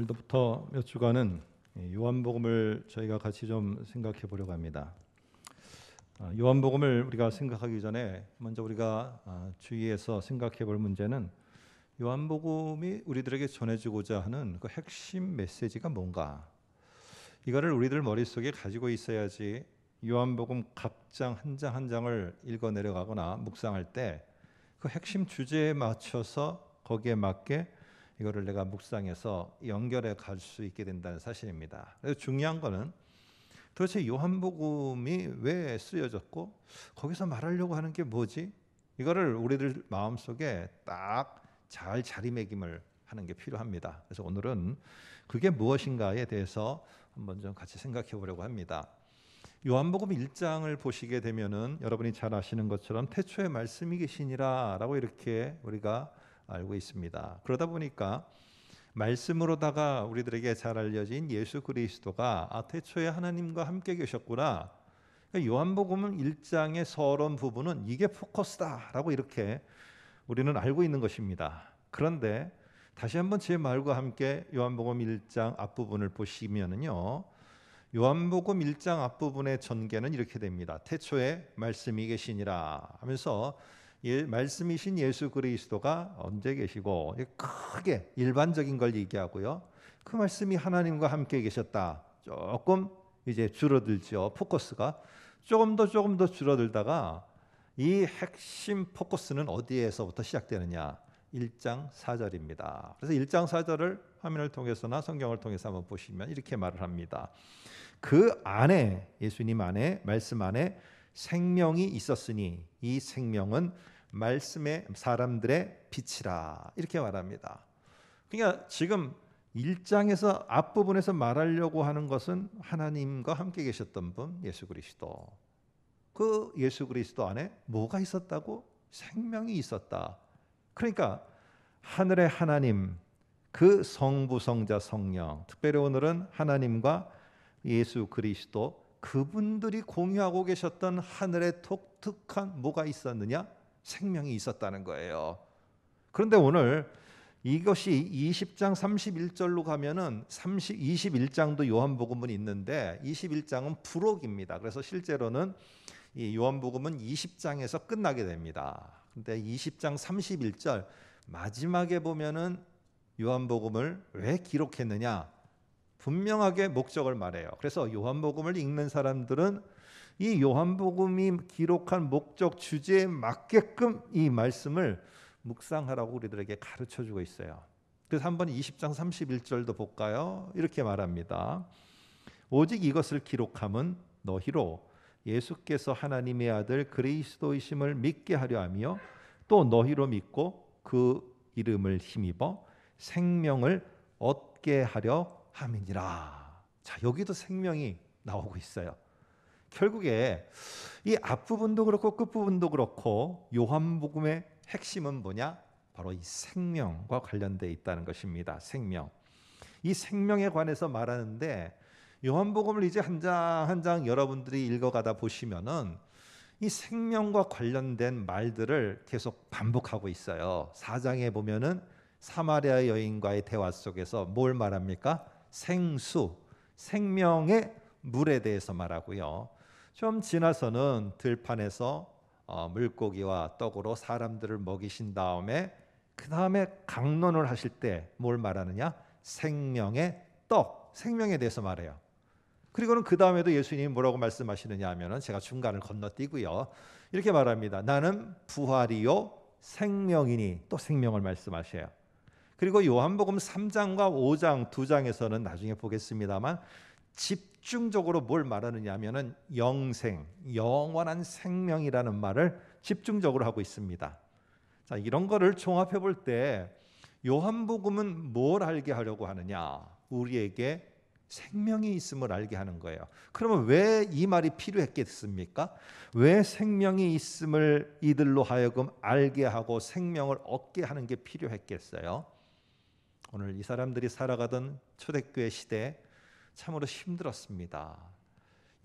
오늘부터 몇 주간은 요한복음을 저희가 같이 좀 생각해 보려고 합니다. 요한복음을 우리가 생각하기 전에 먼저 우리가 주위에서 생각해 볼 문제는 요한복음이 우리들에게 전해주고자 하는 그 핵심 메시지가 뭔가, 이거를 우리들 머릿속에 가지고 있어야지 요한복음 각 장 한 장 한 장을 읽어 내려가거나 묵상할 때 그 핵심 주제에 맞춰서 거기에 맞게 이거를 내가 묵상해서 연결해 갈 수 있게 된다는 사실입니다. 그래서 중요한 거는 도대체 요한복음이 왜 쓰여졌고 거기서 말하려고 하는 게 뭐지? 이거를 우리들 마음속에 딱 잘 자리매김을 하는 게 필요합니다. 그래서 오늘은 그게 무엇인가에 대해서 한번 좀 같이 생각해 보려고 합니다. 요한복음 1장을 보시게 되면은 여러분이 잘 아시는 것처럼 태초에 말씀이 계시니라라고 이렇게 우리가 알고 있습니다. 그러다 보니까 말씀으로다가 우리들에게 잘 알려진 예수 그리스도가 태초에 하나님과 함께 계셨구나. 그러니까 요한복음 1장의 서론 부분은 이게 포커스다라고 이렇게 우리는 알고 있는 것입니다. 그런데 다시 한번 제 말과 함께 요한복음 1장 앞부분을 보시면은요, 요한복음 1장 앞부분의 전개는 이렇게 됩니다. 태초에 말씀이 계시니라 하면서 말씀이신 예수 그리스도가 언제 계시고, 크게 일반적인 걸 얘기하고요. 그 말씀이 하나님과 함께 계셨다. 조금 이제 줄어들죠. 포커스가 조금 더 줄어들다가 이 핵심 포커스는 어디에서부터 시작되느냐? 1장 4절입니다. 그래서 1장 4절을 화면을 통해서나 성경을 통해서 한번 보시면 이렇게 말을 합니다. 그 안에, 예수님 안에, 말씀 안에 생명이 있었으니 이 생명은 말씀의 사람들의 빛이라, 이렇게 말합니다. 그러니까 지금 1장에서 앞부분에서 말하려고 하는 것은 하나님과 함께 계셨던 분 예수 그리스도. 그 예수 그리스도 안에 뭐가 있었다고? 생명이 있었다. 그러니까 하늘의 하나님, 그 성부, 성자, 성령, 특별히 오늘은 하나님과 예수 그리스도, 그분들이 공유하고 계셨던 하늘의 독특한 뭐가 있었느냐? 생명이 있었다는 거예요. 그런데 오늘 이것이 20장 31절로 가면은 21장도 요한복음은 있는데 21장은 부록입니다. 그래서 실제로는 이 요한복음은 20장에서 끝나게 됩니다. 근데 20장 31절 마지막에 보면은 요한복음을 왜 기록했느냐? 분명하게 목적을 말해요. 그래서 요한복음을 읽는 사람들은 이 요한복음이 기록한 목적 주제에 맞게끔 이 말씀을 묵상하라고 우리들에게 가르쳐주고 있어요. 그래서 한번 20장 31절도 볼까요? 이렇게 말합니다. 오직 이것을 기록함은 너희로 예수께서 하나님의 아들 그리스도이심을 믿게 하려 하며 또 너희로 믿고 그 이름을 힘입어 생명을 얻게 하려 함이니라. 자, 여기도 생명이 나오고 있어요. 결국에 이 앞부분도 그렇고 끝부분도 그렇고 요한복음의 핵심은 뭐냐? 바로 이 생명과 관련되어 있다는 것입니다. 생명. 이 생명에 관해서 말하는데 요한복음을 이제 한 장 한 장 여러분들이 읽어가다 보시면은 이 생명과 관련된 말들을 계속 반복하고 있어요. 4장에 보면은 사마리아 여인과의 대화 속에서 뭘 말합니까? 생수, 생명의 물에 대해서 말하고요. 좀 지나서는 들판에서 물고기와 떡으로 사람들을 먹이신 다음에 그 다음에 강론을 하실 때 뭘 말하느냐? 생명의 떡, 생명에 대해서 말해요. 그리고는 그 다음에도 예수님이 뭐라고 말씀하시느냐 하면은 제가 중간을 건너뛰고요. 이렇게 말합니다. 나는 부활이요 생명이니, 또 생명을 말씀하셔요. 그리고 요한복음 3장과 5장 두 장에서는 나중에 보겠습니다만 집중적으로 뭘 말하느냐 하면은 영생, 영원한 생명이라는 말을 집중적으로 하고 있습니다. 자, 이런 거를 종합해 볼 때 요한복음은 뭘 알게 하려고 하느냐? 우리에게 생명이 있음을 알게 하는 거예요. 그러면 왜 이 말이 필요했겠습니까? 왜 생명이 있음을 이들로 하여금 알게 하고 생명을 얻게 하는 게 필요했겠어요? 오늘 이 사람들이 살아가던 초대교회 시대 참으로 힘들었습니다.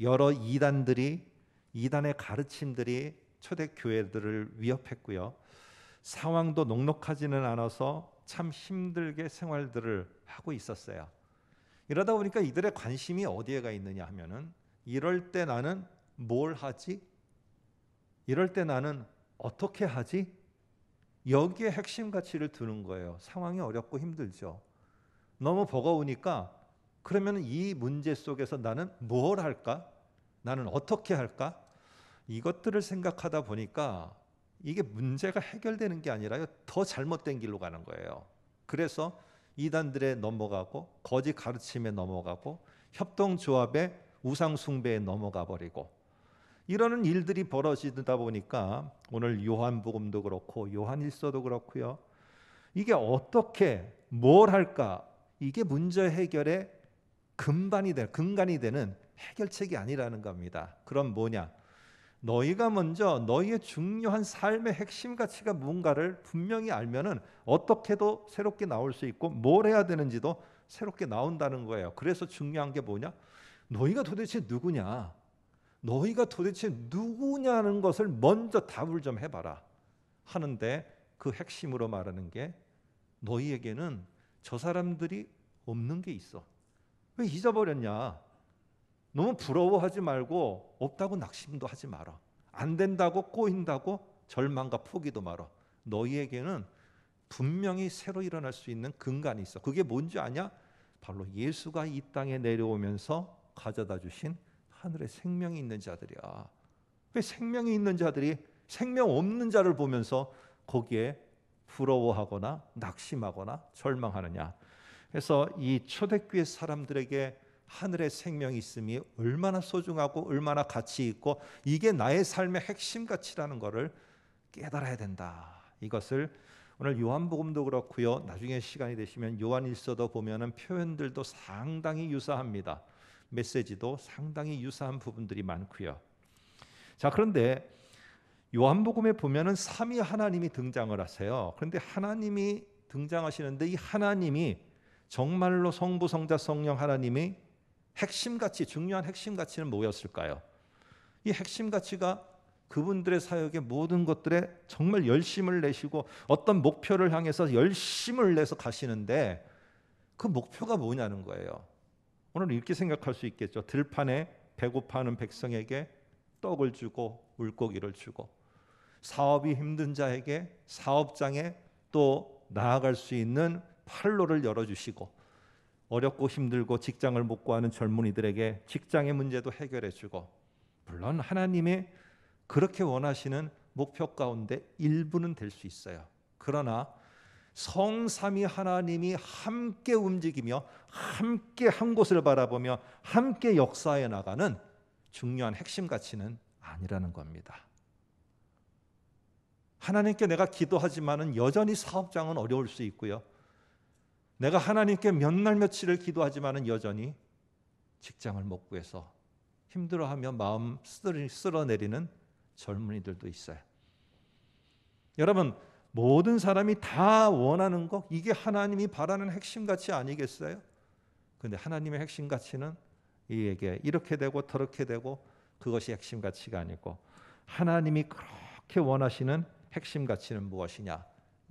여러 이단의 가르침들이 초대교회들을 위협했고요. 상황도 녹록하지는 않아서 참 힘들게 생활들을 하고 있었어요. 이러다 보니까 이들의 관심이 어디에 가 있느냐 하면은 이럴 때 나는 뭘 하지? 이럴 때 나는 어떻게 하지? 여기에 핵심 가치를 두는 거예요. 상황이 어렵고 힘들죠. 너무 버거우니까 그러면 이 문제 속에서 나는 뭘 할까? 나는 어떻게 할까? 이것들을 생각하다 보니까 이게 문제가 해결되는 게 아니라 더 잘못된 길로 가는 거예요. 그래서 이단들에 넘어가고 거짓 가르침에 넘어가고 협동조합의 우상 숭배에 넘어가 버리고 이러는 일들이 벌어지다 보니까 오늘 요한복음도 그렇고 요한일서도 그렇고요. 이게 어떻게 뭘 할까? 이게 문제 해결의 근간이 되는 해결책이 아니라는 겁니다. 그럼 뭐냐? 너희가 먼저 너희의 중요한 삶의 핵심 가치가 뭔가를 분명히 알면은 어떻게도 새롭게 나올 수 있고 뭘 해야 되는지도 새롭게 나온다는 거예요. 그래서 중요한 게 뭐냐? 너희가 도대체 누구냐? 너희가 도대체 누구냐는 것을 먼저 답을 좀 해봐라 하는데 그 핵심으로 말하는 게 너희에게는 저 사람들이 없는 게 있어. 왜 잊어버렸냐? 너무 부러워하지 말고 없다고 낙심도 하지 마라. 안 된다고 꼬인다고 절망과 포기도 마라. 너희에게는 분명히 새로 일어날 수 있는 근간이 있어. 그게 뭔지 아냐? 바로 예수가 이 땅에 내려오면서 가져다 주신 하늘에 생명이 있는 자들이야. 왜 생명이 있는 자들이 생명 없는 자를 보면서 거기에 부러워하거나 낙심하거나 절망하느냐? 그래서 이 초대교회 사람들에게 하늘의 생명이 있음이 얼마나 소중하고 얼마나 가치 있고 이게 나의 삶의 핵심 가치라는 것을 깨달아야 된다. 이것을 오늘 요한복음도 그렇고요. 나중에 시간이 되시면 요한일서도 보면은 표현들도 상당히 유사합니다. 메시지도 상당히 유사한 부분들이 많고요. 자, 그런데 요한복음에 보면은 삼위 하나님이 등장을 하세요. 그런데 하나님이 등장하시는데 이 하나님이 정말로 성부, 성자, 성령 하나님이 핵심 가치, 중요한 핵심 가치는 뭐였을까요? 이 핵심 가치가 그분들의 사역의 모든 것들에 정말 열심을 내시고 어떤 목표를 향해서 열심을 내서 가시는데 그 목표가 뭐냐는 거예요. 오늘 이렇게 생각할 수 있겠죠. 들판에 배고파하는 백성에게 떡을 주고 물고기를 주고 사업이 힘든 자에게 사업장에 또 나아갈 수 있는 활로를 열어주시고 어렵고 힘들고 직장을 못 구하는 젊은이들에게 직장의 문제도 해결해주고 물론 하나님의 그렇게 원하시는 목표 가운데 일부는 될 수 있어요. 그러나 성삼위 하나님이 함께 움직이며 함께 한 곳을 바라보며 함께 역사해 나가는 중요한 핵심 가치는 아니라는 겁니다. 하나님께 내가 기도하지만은 여전히 사업장은 어려울 수 있고요. 내가 하나님께 몇 날 며칠을 기도하지만은 여전히 직장을 못 구해서 힘들어하며 마음 쓸어내리는 젊은이들도 있어요. 여러분, 모든 사람이 다 원하는 것, 이게 하나님이 바라는 핵심 가치 아니겠어요? 그런데 하나님의 핵심 가치는 이에게 이렇게 되고 저렇게 되고 그것이 핵심 가치가 아니고 하나님이 그렇게 원하시는 핵심 가치는 무엇이냐?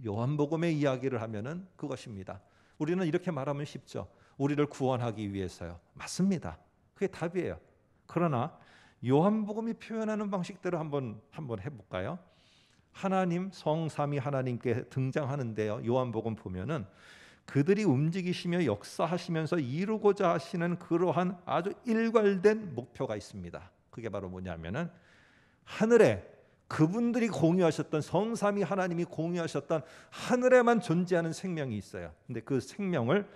요한복음의 이야기를 하면은 그것입니다. 우리는 이렇게 말하면 쉽죠. 우리를 구원하기 위해서요. 맞습니다. 그게 답이에요. 그러나 요한복음이 표현하는 방식대로 한번 해볼까요? 하나님 성삼위 하나님께 등장하는데요. 요한복음 보면은 그들이 움직이시며 역사하시면서 이루고자 하시는 그러한 아주 일괄된 목표가 있습니다. 그게 바로 뭐냐면은 하늘에 그분들이 공유하셨던 성삼위 하나님이 공유하셨던 하늘에만 존재하는 생명이 있어요. 근데 그 생명을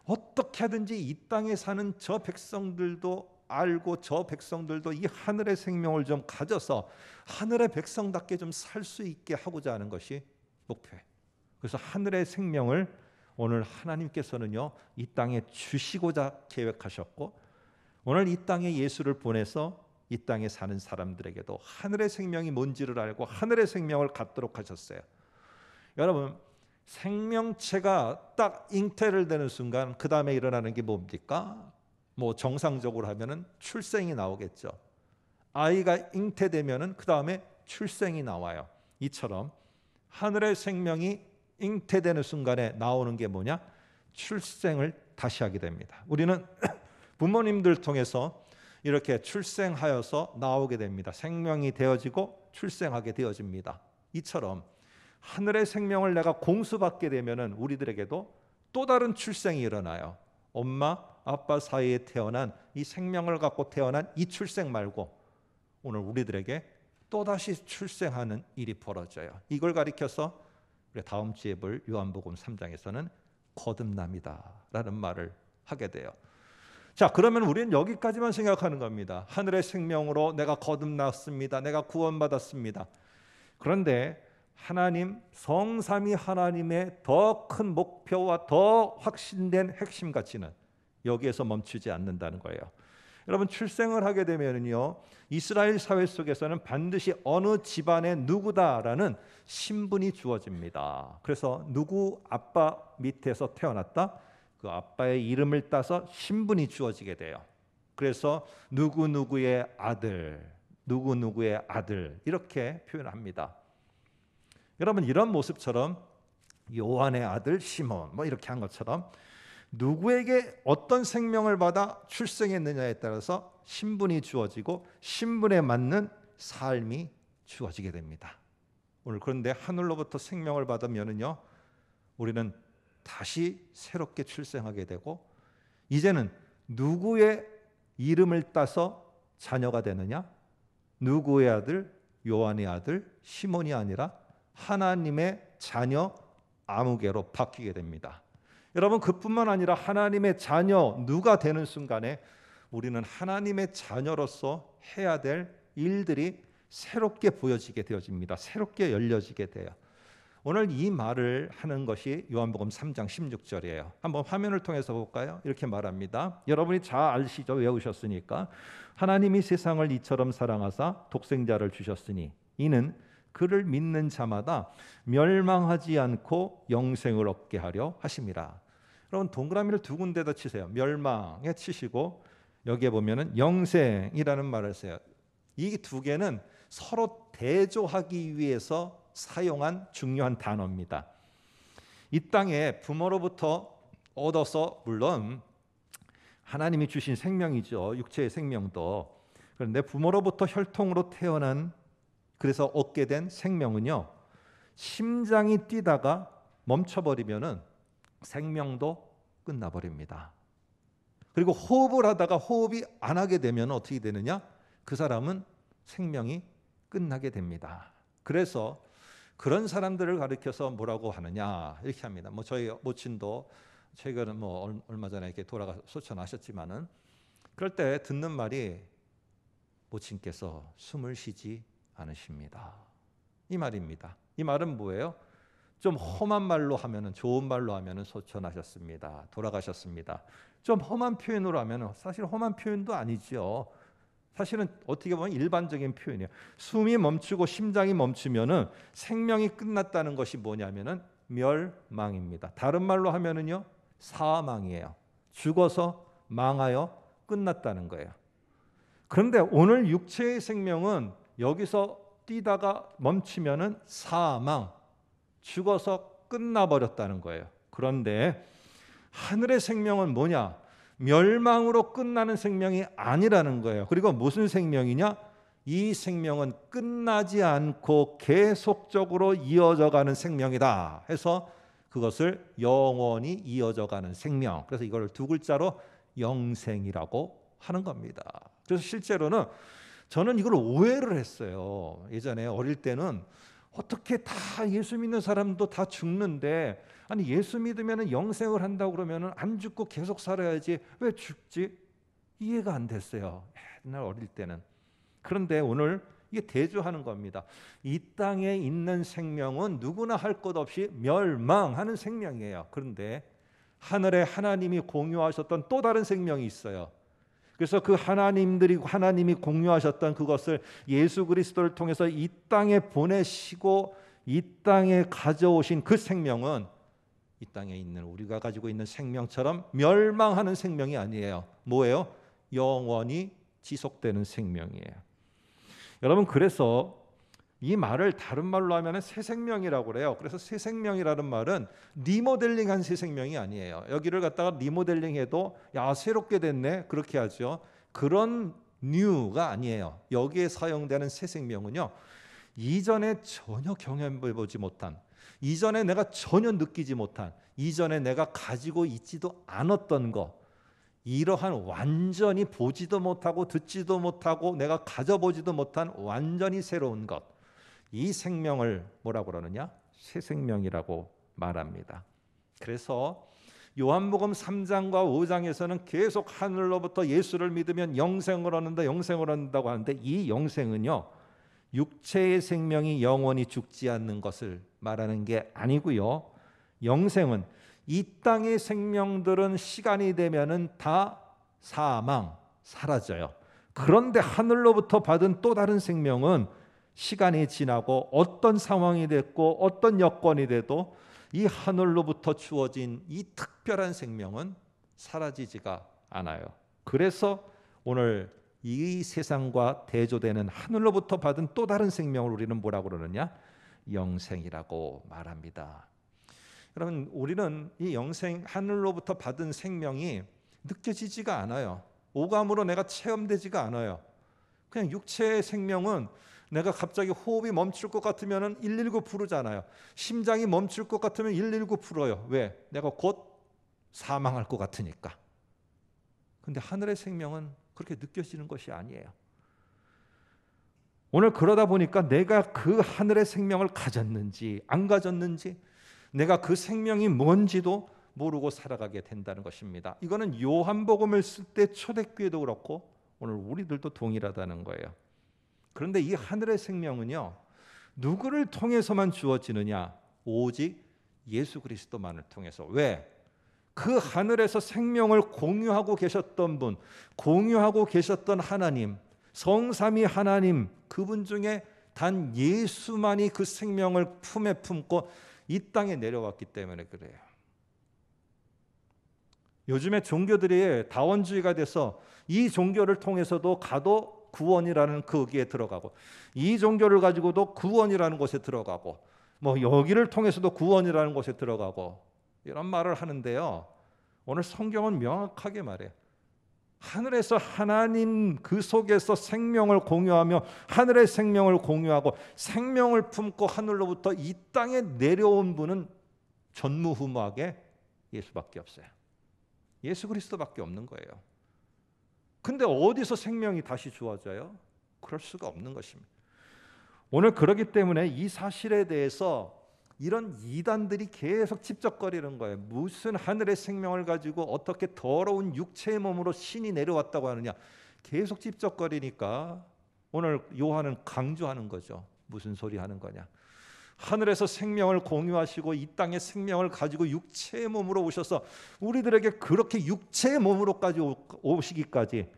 어떻게 하든지 이 땅에 사는 저 백성들도 알고 저 백성들도 이 하늘의 생명을 좀 가져서 하늘의 백성답게 좀 살 수 있게 하고자 하는 것이 목표예요. 그래서 하늘의 생명을 오늘 하나님께서는요 이 땅에 주시고자 계획하셨고 오늘 이 땅에 예수를 보내서 이 땅에 사는 사람들에게도 하늘의 생명이 뭔지를 알고 하늘의 생명을 갖도록 하셨어요. 여러분, 생명체가 딱 잉태를 되는 순간 그 다음에 일어나는 게 뭡니까? 뭐 정상적으로 하면은 출생이 나오겠죠. 아이가 잉태되면은 그 다음에 출생이 나와요. 이처럼 하늘의 생명이 잉태되는 순간에 나오는 게 뭐냐? 출생을 다시 하게 됩니다. 우리는 부모님들 통해서 이렇게 출생하여서 나오게 됩니다. 생명이 되어지고 출생하게 되어집니다. 이처럼 하늘의 생명을 내가 공수받게 되면은 우리들에게도 또 다른 출생이 일어나요. 엄마, 아빠 사이에 태어난 이 생명을 갖고 태어난 이 출생 말고 오늘 우리들에게 또다시 출생하는 일이 벌어져요. 이걸 가리켜서 우리 다음 주에 볼 요한복음 3장에서는 거듭남이다라는 말을 하게 돼요. 자, 그러면 우리는 여기까지만 생각하는 겁니다. 하늘의 생명으로 내가 거듭났습니다. 내가 구원받았습니다. 그런데 하나님, 성삼위 하나님의 더 큰 목표와 더 확신된 핵심 가치는 여기에서 멈추지 않는다는 거예요. 여러분, 출생을 하게 되면요, 이스라엘 사회 속에서는 반드시 어느 집안의 누구다라는 신분이 주어집니다. 그래서 누구 아빠 밑에서 태어났다, 그 아빠의 이름을 따서 신분이 주어지게 돼요. 그래서 누구누구의 아들, 누구누구의 아들 이렇게 표현합니다. 여러분, 이런 모습처럼 요한의 아들 시몬 뭐 이렇게 한 것처럼 누구에게 어떤 생명을 받아 출생했느냐에 따라서 신분이 주어지고 신분에 맞는 삶이 주어지게 됩니다. 오늘 그런데 하늘로부터 생명을 받으면은요, 우리는 다시 새롭게 출생하게 되고 이제는 누구의 이름을 따서 자녀가 되느냐? 누구의 아들? 요한의 아들 시몬이 아니라 하나님의 자녀 아무개로 바뀌게 됩니다. 여러분, 그뿐만 아니라 하나님의 자녀 누가 되는 순간에 우리는 하나님의 자녀로서 해야 될 일들이 새롭게 보여지게 되어집니다. 새롭게 열려지게 돼요. 오늘 이 말을 하는 것이 요한복음 3장 16절이에요. 한번 화면을 통해서 볼까요? 이렇게 말합니다. 여러분이 잘 아시죠? 외우셨으니까. 하나님이 세상을 이처럼 사랑하사 독생자를 주셨으니 이는 그를 믿는 자마다 멸망하지 않고 영생을 얻게 하려 하심이라. 여러분, 동그라미를 두 군데다 치세요. 멸망에 치시고 여기에 보면은 영생이라는 말을 써요. 이 두 개는 서로 대조하기 위해서 사용한 중요한 단어입니다. 이 땅에 부모로부터 얻어서, 물론 하나님이 주신 생명이죠. 육체의 생명도. 그런데 부모로부터 혈통으로 태어난, 그래서 얻게 된 생명은요, 심장이 뛰다가 멈춰버리면은 생명도 끝나버립니다. 그리고 호흡을 하다가 호흡이 안 하게 되면 어떻게 되느냐? 그 사람은 생명이 끝나게 됩니다. 그래서 그런 사람들을 가리켜서 뭐라고 하느냐 이렇게 합니다. 뭐 저희 모친도 최근에 뭐 얼마 전에 이렇게 돌아가 소천하셨지만은 그럴 때 듣는 말이 모친께서 숨을 쉬지 않으십니다. 이 말입니다. 이 말은 뭐예요? 좀 험한 말로 하면은, 좋은 말로 하면은 소천하셨습니다. 돌아가셨습니다. 좀 험한 표현으로 하면은 사실 험한 표현도 아니죠. 사실은 어떻게 보면 일반적인 표현이에요. 숨이 멈추고 심장이 멈추면은 생명이 끝났다는 것이 뭐냐면은 멸망입니다. 다른 말로 하면은요, 사망이에요. 죽어서 망하여 끝났다는 거예요. 그런데 오늘 육체의 생명은 여기서 뛰다가 멈추면은 사망, 죽어서 끝나버렸다는 거예요. 그런데 하늘의 생명은 뭐냐? 멸망으로 끝나는 생명이 아니라는 거예요. 그리고 무슨 생명이냐? 이 생명은 끝나지 않고 계속적으로 이어져 가는 생명이다 해서 그것을 영원히 이어져 가는 생명, 그래서 이걸 두 글자로 영생이라고 하는 겁니다. 그래서 실제로는 저는 이걸 오해를 했어요. 예전에 어릴 때는 어떻게 다 예수 믿는 사람도 다 죽는데, 아니 예수 믿으면 영생을 한다고 그러면 안 죽고 계속 살아야지 왜 죽지? 이해가 안 됐어요, 옛날 어릴 때는. 그런데 오늘 이게 대조하는 겁니다. 이 땅에 있는 생명은 누구나 할 것 없이 멸망하는 생명이에요. 그런데 하늘에 하나님이 공유하셨던 또 다른 생명이 있어요. 그래서 그 하나님이 공유하셨던 그것을 예수 그리스도를 통해서 이 땅에 보내시고 이 땅에 가져오신 그 생명은 이 땅에 있는 우리가 가지고 있는 생명처럼 멸망하는 생명이 아니에요. 뭐예요? 영원히 지속되는 생명이에요. 여러분, 그래서 이 말을 다른 말로 하면 새 생명이라고 그래요. 그래서 새 생명이라는 말은 리모델링한 새 생명이 아니에요. 여기를 갖다가 리모델링해도 야 새롭게 됐네 그렇게 하죠. 그런 뉴가 아니에요. 여기에 사용되는 새 생명은요, 이전에 전혀 경험해보지 못한, 이전에 내가 전혀 느끼지 못한, 이전에 내가 가지고 있지도 않았던 거, 이러한 완전히 보지도 못하고 듣지도 못하고 내가 가져보지도 못한 완전히 새로운 것, 이 생명을 뭐라고 그러느냐? 새 생명이라고 말합니다. 그래서 요한복음 3장과 5장에서는 계속 하늘로부터 예수를 믿으면 영생을 얻는다, 영생을 얻는다고 하는데, 이 영생은요, 육체의 생명이 영원히 죽지 않는 것을 말하는 게 아니고요. 영생은 이 땅의 생명들은 시간이 되면은 다 사라져요. 그런데 하늘로부터 받은 또 다른 생명은 시간이 지나고 어떤 상황이 됐고 어떤 여건이 돼도 이 하늘로부터 주어진 이 특별한 생명은 사라지지가 않아요. 그래서 오늘 이 세상과 대조되는 하늘로부터 받은 또 다른 생명을 우리는 뭐라고 그러느냐? 영생이라고 말합니다. 여러분, 우리는 이 영생, 하늘로부터 받은 생명이 느껴지지가 않아요. 오감으로 내가 체험되지가 않아요. 그냥 육체의 생명은 내가 갑자기 호흡이 멈출 것 같으면 119 부르잖아요. 심장이 멈출 것 같으면 119 불어요. 왜? 내가 곧 사망할 것 같으니까. 근데 하늘의 생명은 그렇게 느껴지는 것이 아니에요. 오늘 그러다 보니까 내가 그 하늘의 생명을 가졌는지 안 가졌는지, 내가 그 생명이 뭔지도 모르고 살아가게 된다는 것입니다. 이거는 요한복음을 쓸 때 초대교회도 그렇고 오늘 우리들도 동일하다는 거예요. 그런데 이 하늘의 생명은요, 누구를 통해서만 주어지느냐? 오직 예수 그리스도만을 통해서. 왜? 그 하늘에서 생명을 공유하고 계셨던 분, 공유하고 계셨던 하나님, 성삼위 하나님, 그분 중에 단 예수만이 그 생명을 품에 품고 이 땅에 내려왔기 때문에 그래요. 요즘에 종교들이 다원주의가 돼서 이 종교를 통해서도 가도 구원이라는 거기에 들어가고, 이 종교를 가지고도 구원이라는 곳에 들어가고, 뭐 여기를 통해서도 구원이라는 곳에 들어가고, 이런 말을 하는데요, 오늘 성경은 명확하게 말해요. 하늘에서 하나님 그 속에서 생명을 공유하며 하늘의 생명을 공유하고 생명을 품고 하늘로부터 이 땅에 내려온 분은 전무후무하게 예수밖에 없어요. 예수 그리스도밖에 없는 거예요. 근데 어디서 생명이 다시 주어져요? 그럴 수가 없는 것입니다. 오늘 그렇기 때문에 이 사실에 대해서 이런 이단들이 계속 찝쩍거리는 거예요. 무슨 하늘의 생명을 가지고 어떻게 더러운 육체의 몸으로 신이 내려왔다고 하느냐. 계속 찝쩍거리니까 오늘 요한은 강조하는 거죠. 무슨 소리 하는 거냐. 하늘에서 생명을 공유하시고 이 땅에 생명을 가지고 육체의 몸으로 오셔서 우리들에게 그렇게 육체의 몸으로까지 오시기까지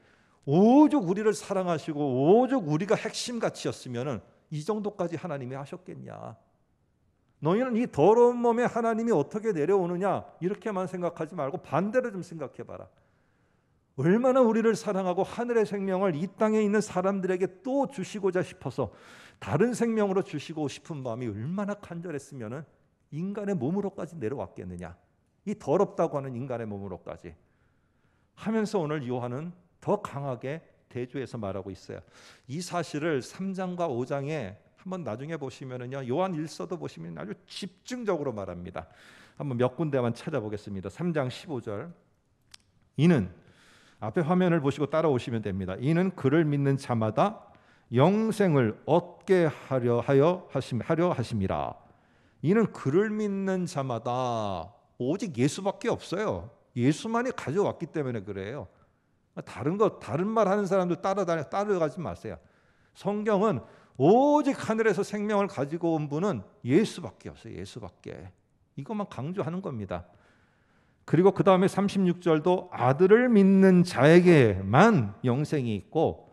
오죽 우리를 사랑하시고 오죽 우리가 핵심 가치였으면 이 정도까지 하나님이 하셨겠냐. 너희는 이 더러운 몸에 하나님이 어떻게 내려오느냐 이렇게만 생각하지 말고 반대로 좀 생각해봐라. 얼마나 우리를 사랑하고 하늘의 생명을 이 땅에 있는 사람들에게 또 주시고자 싶어서 다른 생명으로 주시고 싶은 마음이 얼마나 간절했으면 인간의 몸으로까지 내려왔겠느냐. 이 더럽다고 하는 인간의 몸으로까지 하면서 오늘 요한은 더 강하게 대조해서 말하고 있어요. 이 사실을 3장과 5장에 한번 나중에 보시면은요, 요한 1서도 보시면 아주 집중적으로 말합니다. 한번 몇 군데만 찾아보겠습니다. 3장 15절. 이는, 앞에 화면을 보시고 따라오시면 됩니다. 이는 그를 믿는 자마다 영생을 얻게 하려 하심이라. 이는 그를 믿는 자마다, 오직 예수밖에 없어요. 예수만이 가져왔기 때문에 그래요. 다른 말 하는 사람들 따라가지 마세요. 성경은 오직 하늘에서 생명을 가지고 온 분은 예수밖에 없어요. 예수밖에. 이것만 강조하는 겁니다. 그리고 그 다음에 36절도 아들을 믿는 자에게만 영생이 있고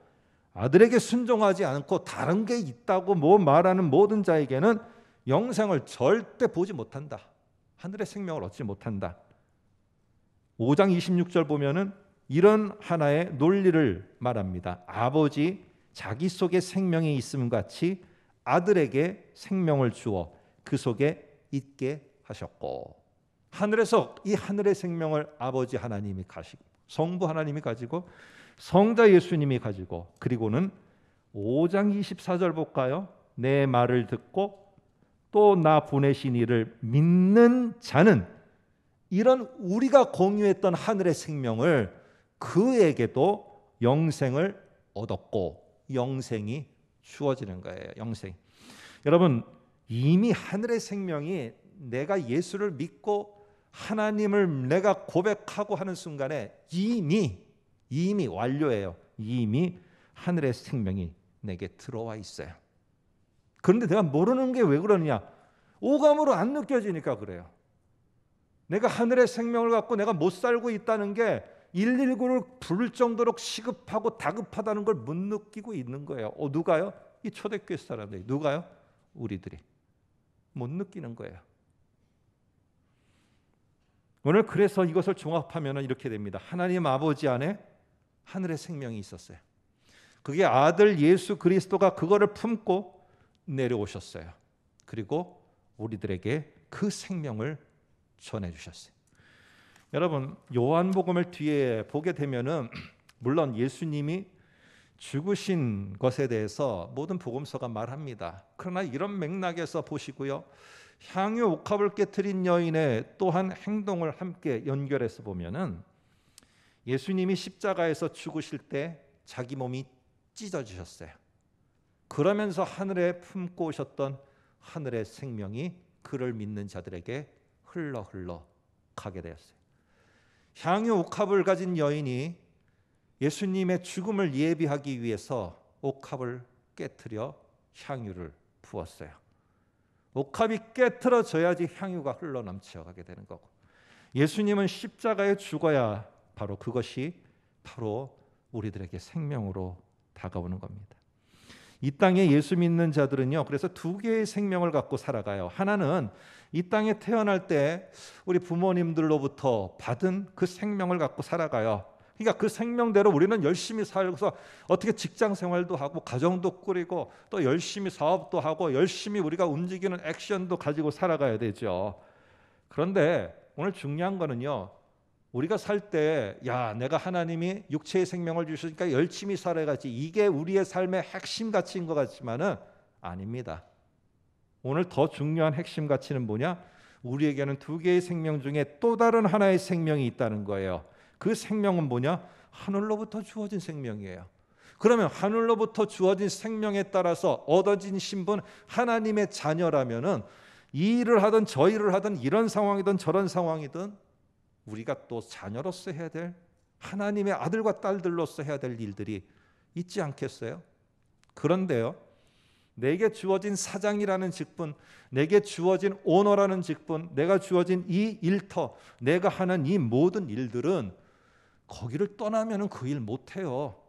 아들에게 순종하지 않고 다른 게 있다고 말하는 모든 자에게는 영생을 절대 보지 못한다. 하늘의 생명을 얻지 못한다. 5장 26절 보면은 이런 하나의 논리를 말합니다. 아버지 자기 속에 생명이 있음 같이 아들에게 생명을 주어 그 속에 있게 하셨고, 하늘에서 이 하늘의 생명을 아버지 하나님이 가시고 성부 하나님이 가지고 성자 예수님이 가지고, 그리고는 5장 24절 볼까요? 내 말을 듣고 또 나 보내신 이를 믿는 자는, 이런 우리가 공유했던 하늘의 생명을 그에게도 영생을 얻었고 영생이 주어지는 거예요. 영생. 여러분, 이미 하늘의 생명이 내가 예수를 믿고 하나님을 내가 고백하고 하는 순간에 이미 완료예요. 이미 하늘의 생명이 내게 들어와 있어요. 그런데 내가 모르는 게 왜 그러느냐? 오감으로 안 느껴지니까 그래요. 내가 하늘의 생명을 갖고 내가 못 살고 있다는 게 119를 부를 정도로 시급하고 다급하다는 걸 못 느끼고 있는 거예요. 누가요? 이 초대교회 사람들이. 누가요? 우리들이. 못 느끼는 거예요. 오늘 그래서 이것을 종합하면 이렇게 됩니다. 하나님 아버지 안에 하늘의 생명이 있었어요. 그게 아들 예수 그리스도가 그거를 품고 내려오셨어요. 그리고 우리들에게 그 생명을 전해주셨어요. 여러분, 요한복음을 뒤에 보게 되면은 물론 예수님이 죽으신 것에 대해서 모든 복음서가 말합니다. 그러나 이런 맥락에서 보시고요, 향유 옥합을 깨트린 여인의 또한 행동을 함께 연결해서 보면은 예수님이 십자가에서 죽으실 때 자기 몸이 찢어지셨어요. 그러면서 하늘에 품고 오셨던 하늘의 생명이 그를 믿는 자들에게 흘러 가게 되었어요. 향유 옥합을 가진 여인이 예수님의 죽음을 예비하기 위해서 옥합을 깨트려 향유를 부었어요. 옥합이 깨트려져야지 향유가 흘러넘쳐가게 되는 거고, 예수님은 십자가에 죽어야 바로 그것이 바로 우리들에게 생명으로 다가오는 겁니다. 이 땅에 예수 믿는 자들은요, 그래서 두 개의 생명을 갖고 살아가요. 하나는 이 땅에 태어날 때 우리 부모님들로부터 받은 그 생명을 갖고 살아가요. 그러니까 그 생명대로 우리는 열심히 살고서 어떻게 직장 생활도 하고 가정도 꾸리고 또 열심히 사업도 하고 열심히 우리가 움직이는 액션도 가지고 살아가야 되죠. 그런데 오늘 중요한 거는요, 우리가 살 때 내가 하나님이 육체의 생명을 주시니까 열심히 살아야지, 이게 우리의 삶의 핵심 가치인 것 같지만은 아닙니다. 오늘 더 중요한 핵심 가치는 뭐냐? 우리에게는 두 개의 생명 중에 또 다른 하나의 생명이 있다는 거예요. 그 생명은 뭐냐? 하늘로부터 주어진 생명이에요. 그러면 하늘로부터 주어진 생명에 따라서 얻어진 신분, 하나님의 자녀라면은 이 일을 하든 저 일을 하든 이런 상황이든 저런 상황이든 우리가 또 자녀로서 해야 될, 하나님의 아들과 딸들로서 해야 될 일들이 있지 않겠어요? 그런데요, 내게 주어진 사장이라는 직분, 내게 주어진 오너라는 직분, 내가 주어진 이 일터, 내가 하는 이 모든 일들은 거기를 떠나면 그 일 못해요.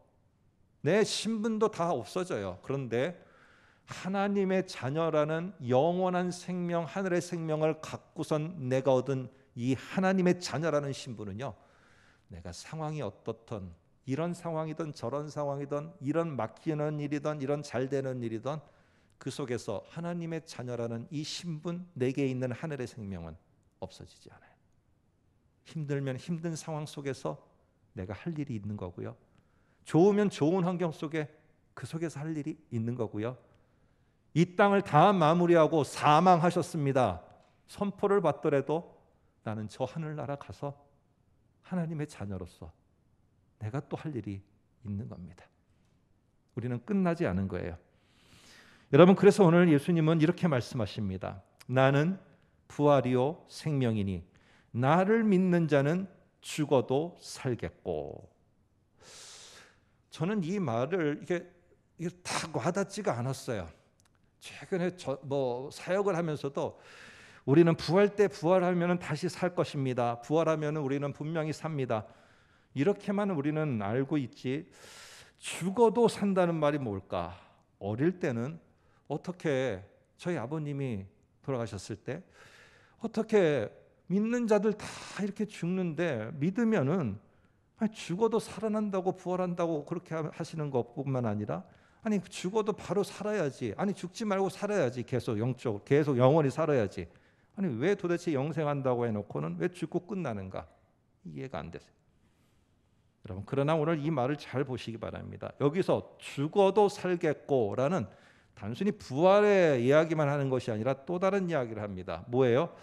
내 신분도 다 없어져요. 그런데 하나님의 자녀라는 영원한 생명, 하늘의 생명을 갖고선 내가 얻은 이 하나님의 자녀라는 신분은요, 내가 상황이 어떻든, 이런 상황이든 저런 상황이든, 이런 막히는 일이든 이런 잘 되는 일이든 그 속에서 하나님의 자녀라는 이 신분, 내게 있는 하늘의 생명은 없어지지 않아요. 힘들면 힘든 상황 속에서 내가 할 일이 있는 거고요, 좋으면 좋은 환경 속에 그 속에서 할 일이 있는 거고요, 이 땅을 다 마무리하고 사망하셨습니다. 선포를 받더라도 나는 저 하늘나라 가서 하나님의 자녀로서 내가 또 할 일이 있는 겁니다. 우리는 끝나지 않은 거예요. 여러분, 그래서 오늘 예수님은 이렇게 말씀하십니다. 나는 부활이요 생명이니 나를 믿는 자는 죽어도 살겠고. 저는 이 말을 이게 딱 와닿지가 않았어요. 최근에 사역을 하면서도 우리는 부활 때 부활하면 다시 살 것입니다. 부활하면 우리는 분명히 삽니다. 이렇게만 우리는 알고 있지, 죽어도 산다는 말이 뭘까? 어릴 때는 어떻게 저희 아버님이 돌아가셨을 때 어떻게 믿는 자들 다 이렇게 죽는데 믿으면은 죽어도 살아난다고 부활한다고 그렇게 하시는 것뿐만 아니라 아니 죽어도 바로 살아야지. 아니 죽지 말고 살아야지. 계속 영적으로 계속 영원히 살아야지. 아니 왜 도대체 영생한다고 해놓고는 왜 죽고 끝나는가? 이해가 안 되세요. 여러분 그러나 오늘 이 말을 잘 보시기 바랍니다. 여기서 죽어도 살겠고라는 단순히 부활의 이야기만 하는 것이 아니라 또 다른 이야기를 합니다. 뭐예요?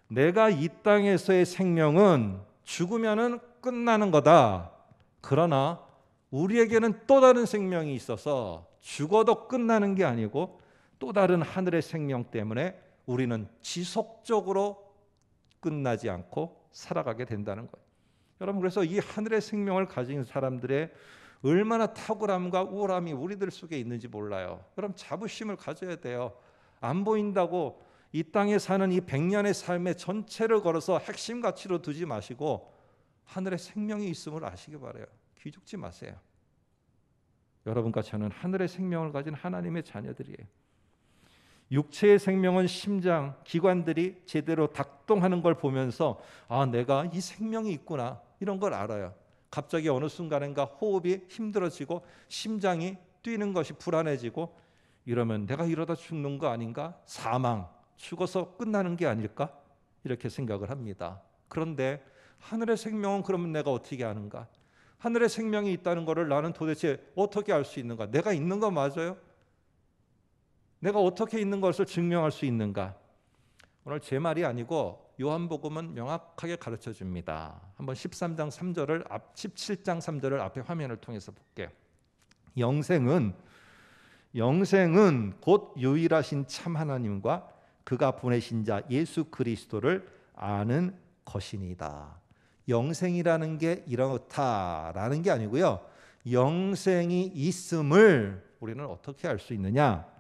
내가 이 땅에서의 생명은 죽으면은 끝나는 거다. 그러나 우리에게는 또 다른 생명이 있어서 죽어도 끝나는 게 아니고 또 다른 하늘의 생명 때문에 우리는 지속적으로 끝나지 않고 살아가게 된다는 거예요. 여러분 그래서 이 하늘의 생명을 가진 사람들의 얼마나 탁월함과 우월함이 우리들 속에 있는지 몰라요. 여러분 자부심을 가져야 돼요. 안 보인다고 이 땅에 사는 이 100년의 삶의 전체를 걸어서 핵심 가치로 두지 마시고 하늘의 생명이 있음을 아시기 바라요. 기죽지 마세요. 여러분과 저는 하늘의 생명을 가진 하나님의 자녀들이에요. 육체의 생명은 심장, 기관들이 제대로 작동하는 걸 보면서 내가 이 생명이 있구나 이런 걸 알아요. 갑자기 어느 순간인가 호흡이 힘들어지고 심장이 뛰는 것이 불안해지고 이러면 내가 이러다 죽는 거 아닌가? 사망, 죽어서 끝나는 게 아닐까? 이렇게 생각을 합니다. 그런데 하늘의 생명은 그러면 내가 어떻게 아는가? 하늘의 생명이 있다는 것을 나는 도대체 어떻게 알 수 있는가? 내가 있는 거 맞아요? 내가 어떻게 있는 것을 증명할 수 있는가? 오늘 제 말이 아니고 요한복음은 명확하게 가르쳐 줍니다. 한번 13장 3절을 17장 3절을 앞에 화면을 통해서 볼게요. 영생은 곧 유일하신 참 하나님과 그가 보내신 자 예수 그리스도를 아는 것이니이다. 영생이라는 게 이렇다라는 게 아니고요. 영생이 있음을 우리는 어떻게 알 수 있느냐?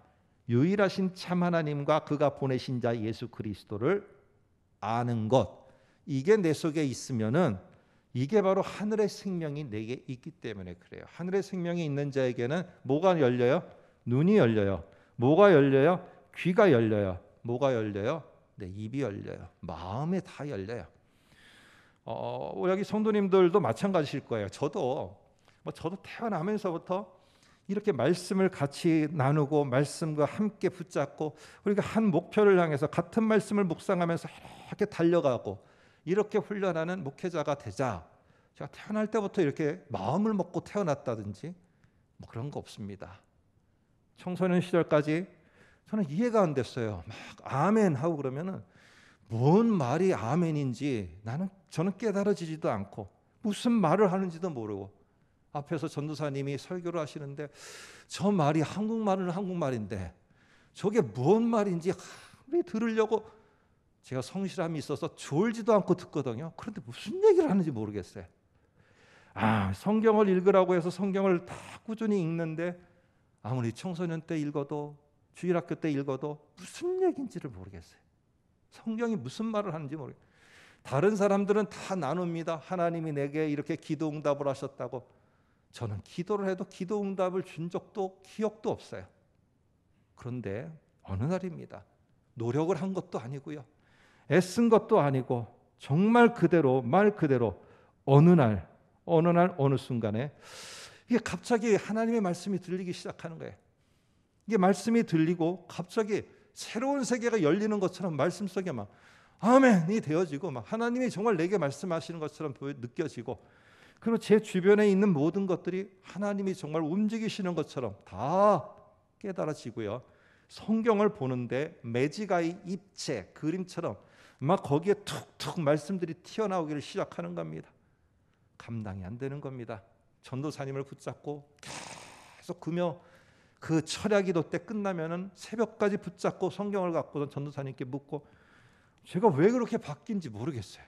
유일하신 참 하나님과 그가 보내신 자 예수 그리스도를 아는 것. 이게 내 속에 있으면은 이게 바로 하늘의 생명이 내게 있기 때문에 그래요. 하늘의 생명이 있는 자에게는 뭐가 열려요? 눈이 열려요. 뭐가 열려요? 귀가 열려요. 뭐가 열려요? 내 입이 열려요. 마음이 다 열려요. 여기 성도님들도 마찬가지일 거예요. 저도 태어나면서부터 이렇게 말씀을 같이 나누고 말씀과 함께 붙잡고 우리가 한 목표를 향해서 같은 말씀을 묵상하면서 이렇게 달려가고 이렇게 훈련하는 목회자가 되자. 제가 태어날 때부터 이렇게 마음을 먹고 태어났다든지 뭐 그런 거 없습니다. 청소년 시절까지 저는 이해가 안 됐어요. 막 아멘 하고 그러면은 뭔 말이 아멘인지 저는 깨달아지지도 않고 무슨 말을 하는지도 모르고 앞에서 전도사님이 설교를 하시는데 저 말이 한국말은 한국말인데 저게 뭔 말인지 들으려고 제가 성실함이 있어서 졸지도 않고 듣거든요. 그런데 무슨 얘기를 하는지 모르겠어요. 성경을 읽으라고 해서 성경을 다 꾸준히 읽는데 아무리 청소년 때 읽어도 주일학교 때 읽어도 무슨 얘기인지를 모르겠어요. 성경이 무슨 말을 하는지 모르겠어요. 다른 사람들은 다 나눕니다. 하나님이 내게 이렇게 기도 응답을 하셨다고. 저는 기도를 해도 기도 응답을 준 적도 기억도 없어요. 그런데 어느 날입니다. 노력을 한 것도 아니고요. 애쓴 것도 아니고 정말 그대로 말 그대로 어느 날 어느 순간에 이게 갑자기 하나님의 말씀이 들리기 시작하는 거예요. 이게 말씀이 들리고 갑자기 새로운 세계가 열리는 것처럼 말씀 속에 막 아멘이 되어지고 막 하나님이 정말 내게 말씀하시는 것처럼 느껴지고 그리고 제 주변에 있는 모든 것들이 하나님이 정말 움직이시는 것처럼 다 깨달아지고요. 성경을 보는데 매지가의 입체, 그림처럼 막 거기에 툭툭 말씀들이 튀어나오기를 시작하는 겁니다. 감당이 안 되는 겁니다. 전도사님을 붙잡고 계속 그 철야기도 때 끝나면은 새벽까지 붙잡고 성경을 갖고 전도사님께 묻고 제가 왜 그렇게 바뀐지 모르겠어요.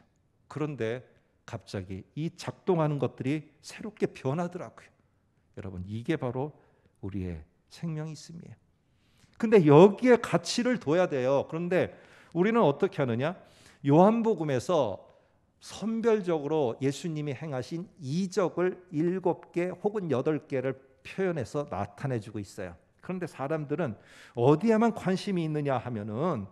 그런데 갑자기 이 작동하는 것들이 새롭게 변하더라고요. 여러분 이게 바로 우리의 생명이 있음이에요. 근데 여기에 가치를 둬야 돼요. 그런데 우리는 어떻게 하느냐? 요한복음에서 선별적으로 예수님이 행하신 이적을 7개 혹은 8개를 표현해서 나타내주고 있어요. 그런데 사람들은 어디에만 관심이 있느냐 하면은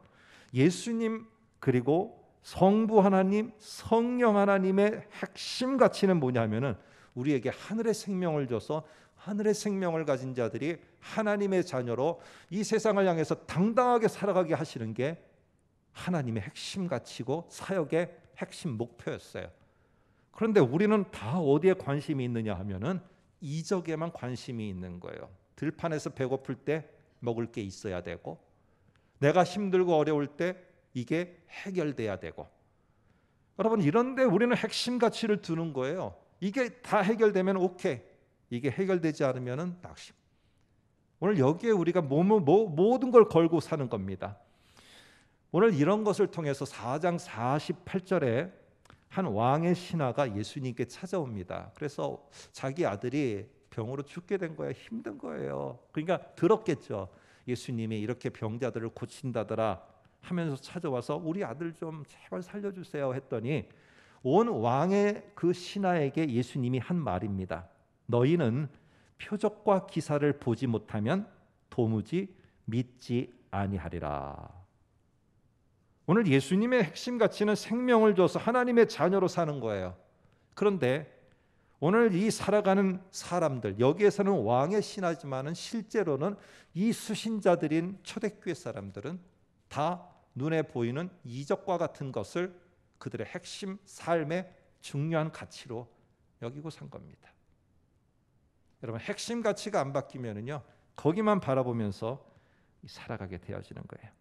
예수님 그리고 성부 하나님, 성령 하나님의 핵심 가치는 뭐냐면은 우리에게 하늘의 생명을 줘서 하늘의 생명을 가진 자들이 하나님의 자녀로 이 세상을 향해서 당당하게 살아가게 하시는 게 하나님의 핵심 가치고 사역의 핵심 목표였어요. 그런데 우리는 다 어디에 관심이 있느냐 하면은 이적에만 관심이 있는 거예요. 들판에서 배고플 때 먹을 게 있어야 되고, 내가 힘들고 어려울 때 이게 해결돼야 되고, 여러분 이런데 우리는 핵심 가치를 두는 거예요. 이게 다 해결되면 오케이. 이게 해결되지 않으면은 낙심. 오늘 여기에 우리가 모든 걸 걸고 사는 겁니다. 오늘 이런 것을 통해서 4장 48절에 한 왕의 신하가 예수님께 찾아옵니다. 그래서 자기 아들이 병으로 죽게 된 거예요. 힘든 거예요. 그러니까 들었겠죠. 예수님이 이렇게 병자들을 고친다더라 하면서 찾아와서 우리 아들 좀 제발 살려주세요 했더니 온 왕의 그 신하에게 예수님이 한 말입니다. 너희는 표적과 기사를 보지 못하면 도무지 믿지 아니하리라. 오늘 예수님의 핵심 가치는 생명을 줘서 하나님의 자녀로 사는 거예요. 그런데 오늘 이 살아가는 사람들, 여기에서는 왕의 신하지만은 실제로는 이 수신자들인 초대교회 사람들은 다 눈에 보이는 이적과 같은 것을 그들의 핵심 삶의 중요한 가치로 여기고 산 겁니다. 여러분 핵심 가치가 안 바뀌면은요 거기만 바라보면서 살아가게 되어지는 거예요.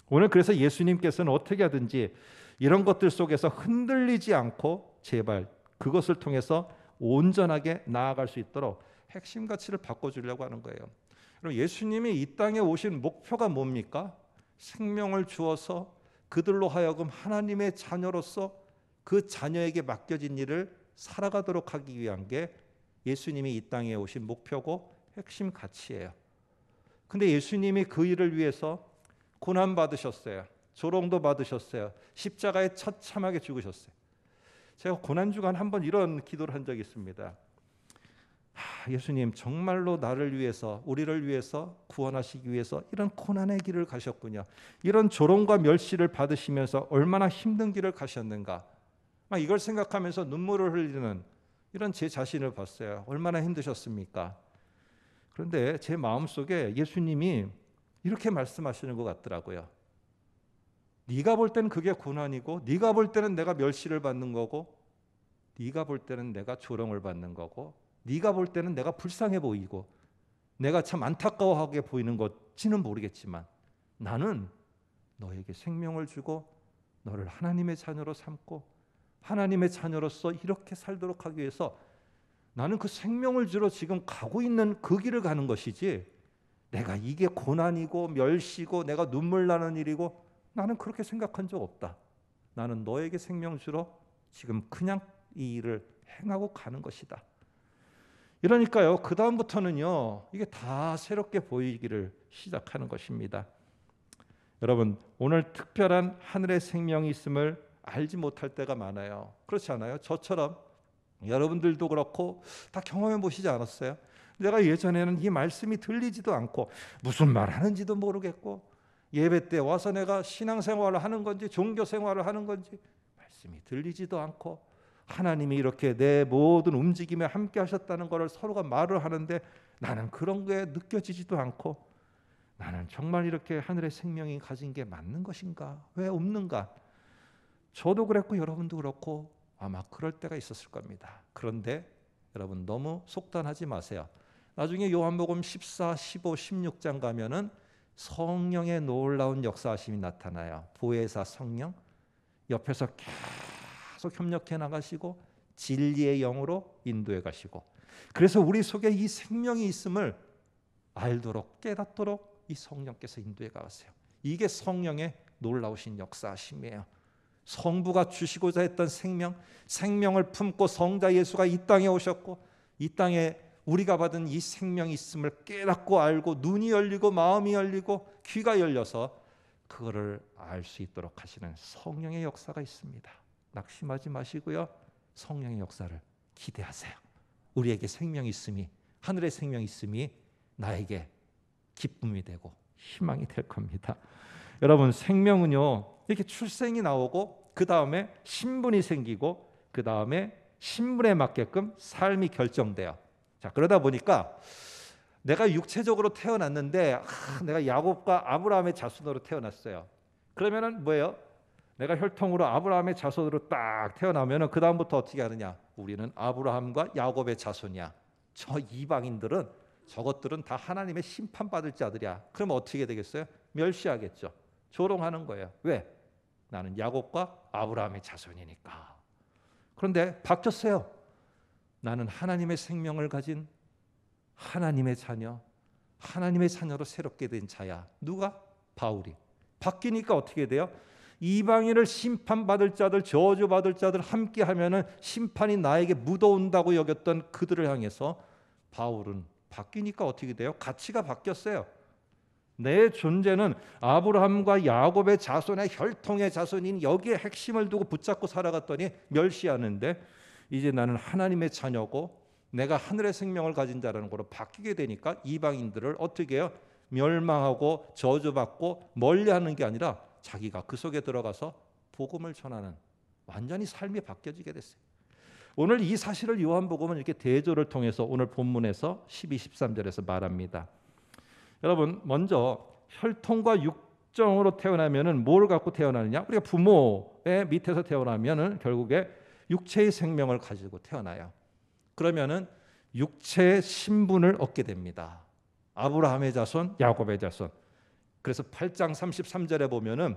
오늘 그래서 예수님께서는 어떻게 하든지 이런 것들 속에서 흔들리지 않고 제발 그것을 통해서 온전하게 나아갈 수 있도록 핵심 가치를 바꿔주려고 하는 거예요. 그럼 예수님이 이 땅에 오신 목표가 뭡니까? 생명을 주어서 그들로 하여금 하나님의 자녀로서 그 자녀에게 맡겨진 일을 살아가도록 하기 위한 게 예수님이 이 땅에 오신 목표고 핵심 가치예요. 근데 예수님이 그 일을 위해서 고난 받으셨어요. 조롱도 받으셨어요. 십자가에 처참하게 죽으셨어요. 제가 고난 주간 한번 이런 기도를 한 적이 있습니다. 예수님 정말로 나를 위해서 우리를 위해서 구원하시기 위해서 이런 고난의 길을 가셨군요. 이런 조롱과 멸시를 받으시면서 얼마나 힘든 길을 가셨는가. 이걸 생각하면서 눈물을 흘리는 이런 제 자신을 봤어요. 얼마나 힘드셨습니까? 그런데 제 마음속에 예수님이 이렇게 말씀하시는 것 같더라고요. 네가 볼 때는 그게 고난이고, 네가 볼 때는 내가 멸시를 받는 거고, 네가 볼 때는 내가 조롱을 받는 거고, 네가 볼 때는 내가 불쌍해 보이고, 내가 참 안타까워하게 보이는 것지는 모르겠지만, 나는 너에게 생명을 주고 너를 하나님의 자녀로 삼고 하나님의 자녀로서 이렇게 살도록 하기 위해서 나는 그 생명을 주러 지금 가고 있는 그 길을 가는 것이지, 내가 이게 고난이고 멸시고 내가 눈물 나는 일이고 나는 그렇게 생각한 적 없다. 나는 너에게 생명 주러 지금 그냥 이 일을 행하고 가는 것이다. 이러니까요, 그 다음부터는요 이게 다 새롭게 보이기를 시작하는 것입니다. 여러분 오늘 특별한 하늘의 생명이 있음을 알지 못할 때가 많아요. 그렇지 않아요? 저처럼 여러분들도 그렇고 다 경험해 보시지 않았어요? 내가 예전에는 이 말씀이 들리지도 않고 무슨 말 하는지도 모르겠고, 예배 때 와서 내가 신앙생활을 하는 건지 종교생활을 하는 건지 말씀이 들리지도 않고, 하나님이 이렇게 내 모든 움직임에 함께 하셨다는 것을 서로가 말을 하는데 나는 그런 게 느껴지지도 않고, 나는 정말 이렇게 하늘의 생명이 가진 게 맞는 것인가? 왜 없는가? 저도 그랬고 여러분도 그렇고 아마 그럴 때가 있었을 겁니다. 그런데 여러분 너무 속단하지 마세요. 나중에 요한복음 14, 15, 16장 가면은 성령의 놀라운 역사하심이 나타나요. 보혜사 성령 옆에서 계속 협력해 나가시고 진리의 영으로 인도해 가시고, 그래서 우리 속에 이 생명이 있음을 알도록 깨닫도록 이 성령께서 인도해 가세요. 이게 성령의 놀라우신 역사하심이에요. 성부가 주시고자 했던 생명을 품고 성자 예수가 이 땅에 오셨고, 이 땅에 우리가 받은 이 생명이 있음을 깨닫고 알고 눈이 열리고 마음이 열리고 귀가 열려서 그거를 알 수 있도록 하시는 성령의 역사가 있습니다. 낙심하지 마시고요, 성령의 역사를 기대하세요. 우리에게 생명이 있음이, 하늘의 생명이 있음이 나에게 기쁨이 되고 희망이 될 겁니다. 여러분 생명은요 이렇게 출생이 나오고 그 다음에 신분이 생기고 그 다음에 신분에 맞게끔 삶이 결정돼요. 자, 그러다 보니까 내가 육체적으로 태어났는데 내가 야곱과 아브라함의 자손으로 태어났어요. 그러면은 뭐예요? 내가 혈통으로 아브라함의 자손으로 딱 태어나면은 그 다음부터 어떻게 하느냐? 우리는 아브라함과 야곱의 자손이야. 저 이방인들은 저것들은 다 하나님의 심판받을 자들이야. 그러면 어떻게 되겠어요? 멸시하겠죠. 조롱하는 거예요. 왜? 나는 야곱과 아브라함의 자손이니까. 그런데 바뀌었어요. 나는 하나님의 생명을 가진 하나님의 자녀, 하나님의 자녀로 새롭게 된 자야. 누가? 바울이. 바뀌니까 어떻게 돼요? 이방인을 심판받을 자들, 저주받을 자들 함께 하면은 심판이 나에게 묻어온다고 여겼던 그들을 향해서 바울은 바뀌니까 어떻게 돼요? 가치가 바뀌었어요. 내 존재는 아브라함과 야곱의 자손의 혈통의 자손인 여기에 핵심을 두고 붙잡고 살아갔더니 멸시하는데, 이제 나는 하나님의 자녀고 내가 하늘의 생명을 가진 자라는 거로 바뀌게 되니까 이방인들을 어떻게 해요? 멸망하고 저주받고 멀리하는 게 아니라 자기가 그 속에 들어가서 복음을 전하는, 완전히 삶이 바뀌어지게 됐어요. 오늘 이 사실을 요한복음은 이렇게 대조를 통해서 오늘 본문에서 12, 13절에서 말합니다. 여러분, 먼저 혈통과 육정으로 태어나면은 뭘 갖고 태어나느냐? 우리가 부모의 밑에서 태어나면은 결국에 육체의 생명을 가지고 태어나요. 그러면은 육체의 신분을 얻게 됩니다. 아브라함의 자손, 야곱의 자손. 그래서 8장 33절에 보면은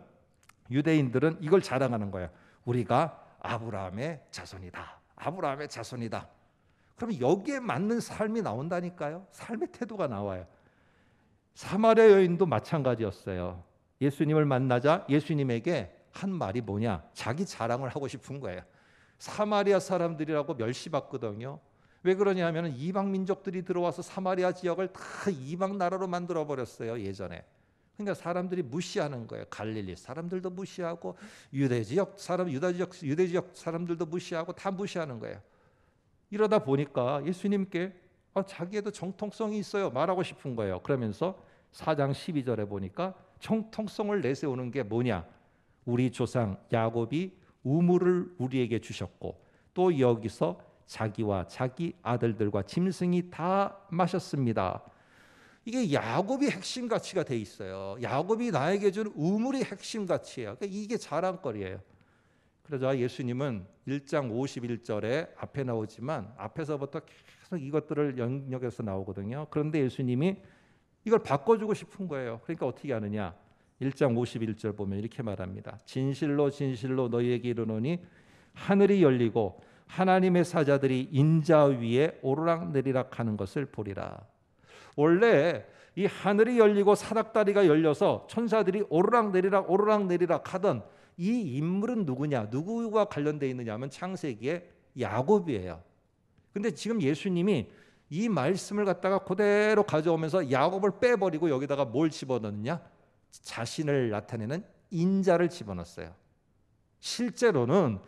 유대인들은 이걸 자랑하는 거예요. 우리가 아브라함의 자손이다. 아브라함의 자손이다. 그러면 여기에 맞는 삶이 나온다니까요. 삶의 태도가 나와요. 사마리아 여인도 마찬가지였어요. 예수님을 만나자 예수님에게 한 말이 뭐냐? 자기 자랑을 하고 싶은 거예요. 사마리아 사람들이라고 멸시받거든요. 왜 그러냐 하면 이방 민족들이 들어와서 사마리아 지역을 다 이방 나라로 만들어 버렸어요, 예전에. 그러니까 사람들이 무시하는 거예요. 갈릴리 사람들도 무시하고 유대 지역 사람들도 무시하고 다 무시하는 거예요. 이러다 보니까 예수님께 자기에도 정통성이 있어요 말하고 싶은 거예요. 그러면서 4장 12절에 보니까 정통성을 내세우는 게 뭐냐? 우리 조상 야곱이 우물을 우리에게 주셨고 또 여기서 자기와 자기 아들들과 짐승이 다 마셨습니다. 이게 야곱이 핵심 가치가 돼 있어요. 야곱이 나에게 준 우물이 핵심 가치예요. 그러니까 이게 자랑거리예요. 그러자 예수님은 1장 51절에 앞에 나오지만 앞에서부터 계속 이것들을 영역에서 나오거든요. 그런데 예수님이 이걸 바꿔주고 싶은 거예요. 그러니까 어떻게 하느냐? 1장 51절 보면 이렇게 말합니다. 진실로 진실로 너희에게 이르노니 하늘이 열리고 하나님의 사자들이 인자 위에 오르락내리락 하는 것을 보리라. 원래 이 하늘이 열리고 사닥다리가 열려서 천사들이 오르락내리락 하던 이 인물은 누구냐? 누구와 관련되어 있느냐 하면 창세기의 야곱이에요. 근데 지금 예수님이 이 말씀을 갖다가 그대로 가져오면서 야곱을 빼버리고 여기다가 뭘 집어넣느냐? 자신을 나타내는 인자를 집어넣었어요. 실제로는